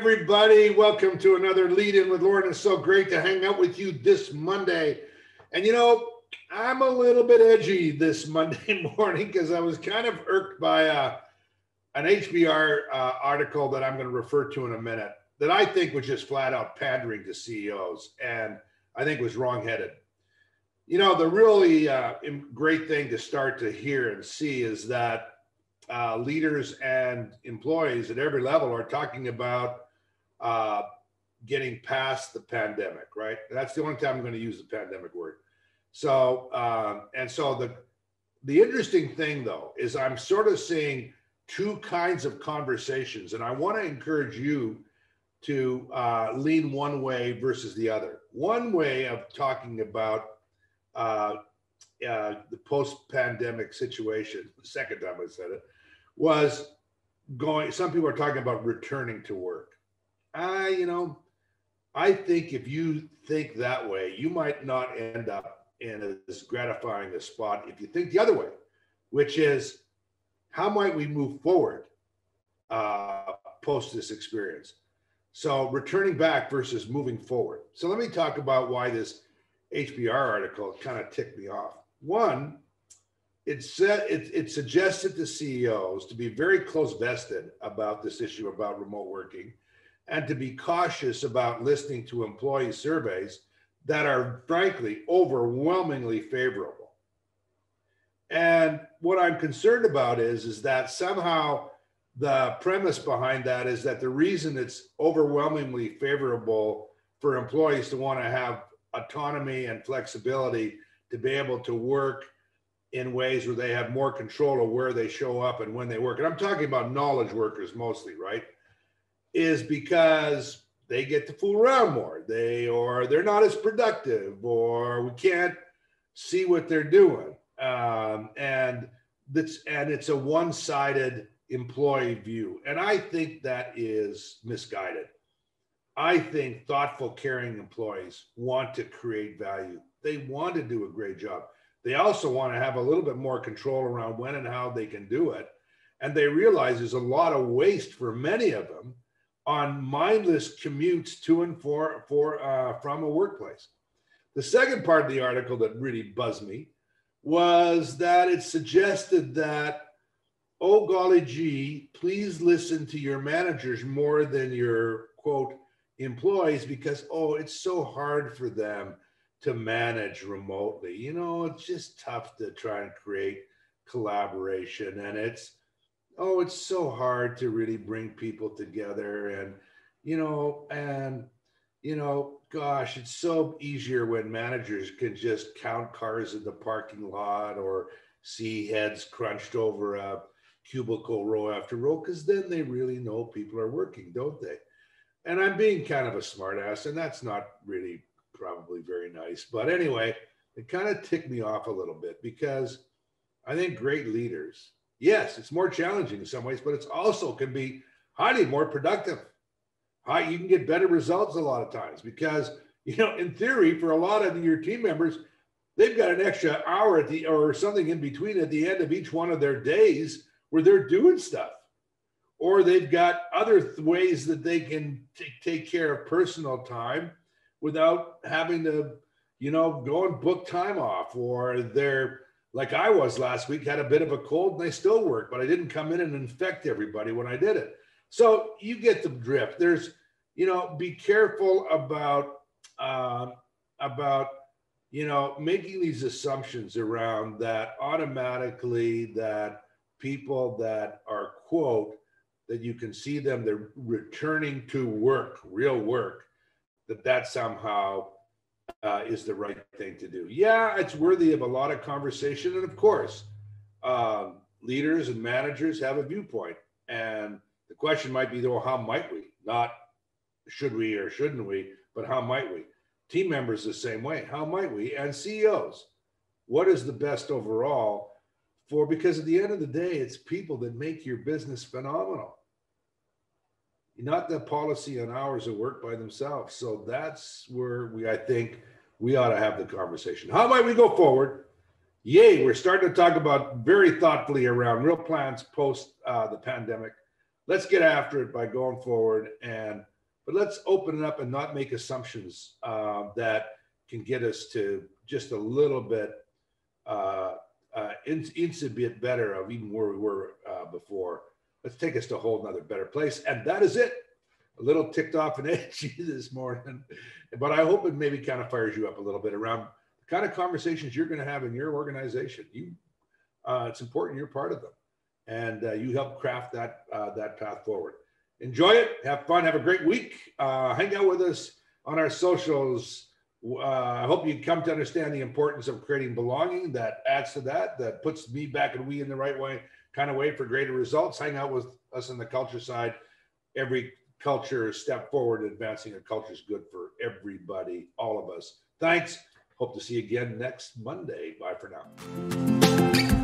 everybody. Welcome to another Lead In With Lorne. It's so great to hang out with you this Monday. And you know, I'm a little bit edgy this Monday morning because I was kind of irked by an HBR article that I'm going to refer to in a minute that I think was just flat out pandering to CEOs and I think was wrong-headed. You know, the really great thing to start to hear and see is that leaders and employees at every level are talking about getting past the pandemic, right? That's the only time I'm going to use the pandemic word. So, the interesting thing though, is I'm sort of seeing two kinds of conversations, and I want to encourage you to lean one way versus the other. One way of talking about the post-pandemic situation, the second time I said it, was going, some people are talking about returning to work. I think if you think that way, you might not end up in as gratifying a spot if you think the other way, which is how might we move forward post this experience? So returning back versus moving forward. So let me talk about why this HBR article kind of ticked me off. One, it suggested to CEOs to be very close vested about this issue about remote working and to be cautious about listening to employee surveys that are frankly overwhelmingly favorable. And what I'm concerned about is that somehow the premise behind that is that the reason it's overwhelmingly favorable for employees to want to have autonomy and flexibility to be able to work in ways where they have more control of where they show up and when they work. And I'm talking about knowledge workers mostly, right? Is because they get to fool around more. They're not as productive, or we can't see what they're doing. And it's a one-sided employee view. And I think that is misguided. I think thoughtful, caring employees want to create value. They want to do a great job. They also want to have a little bit more control around when and how they can do it. And they realize there's a lot of waste for many of them on mindless commutes to and from a workplace. The second part of the article that really buzzed me was that it suggested that, oh golly gee, please listen to your managers more than your quote employees because, oh, it's so hard for them to manage remotely. You know, it's just tough to try and create collaboration, and it's so hard to really bring people together. And gosh, it's so easier when managers can just count cars in the parking lot or see heads crunched over a cubicle row after row, because then they really know people are working, don't they? And I'm being kind of a smartass, and that's not really probably very nice. But anyway, it kind of ticked me off a little bit because I think great leaders, yes, it's more challenging in some ways, but it's also can be highly more productive. You can get better results a lot of times because, in theory, for a lot of your team members, they've got an extra hour or something in between at the end of each one of their days where they're doing stuff. Or they've got other ways that they can take care of personal time without having to, go and book time off. Or they're, like I was last week, had a bit of a cold and I still work, but I didn't come in and infect everybody when I did it. So you get the drift. There's, be careful about making these assumptions around that automatically that people that are, quote, that you can see them, they're returning to work, real work, that somehow is the right thing to do. Yeah, it's worthy of a lot of conversation. And of course, leaders and managers have a viewpoint. And the question might be, though, how might we? Not should we or shouldn't we, but how might we? Team members the same way. How might we? And CEOs, what is the best overall for? Because at the end of the day, it's people that make your business phenomenal. Not the policy on hours of work by themselves. So that's where I think we ought to have the conversation. How might we go forward? Yay, we're starting to talk about very thoughtfully around real plans post the pandemic. Let's get after it by going forward and but let's open it up and not make assumptions that can get us to just a little bit, inch a bit better of even where we were before. Let's take us to a whole nother better place. And that is it. A little ticked off and edgy this morning, but I hope it maybe kind of fires you up a little bit around the kind of conversations you're going to have in your organization. It's important you're part of them, and you help craft that path forward. Enjoy it, have fun, have a great week. Hang out with us on our socials. I hope you come to understand the importance of creating belonging. That adds to that puts me back and we in the right way, kind of way for greater results. Hang out with us on the culture side. Every culture step forward, advancing a culture is good for everybody, all of us. Thanks. Hope to see you again next Monday. Bye for now.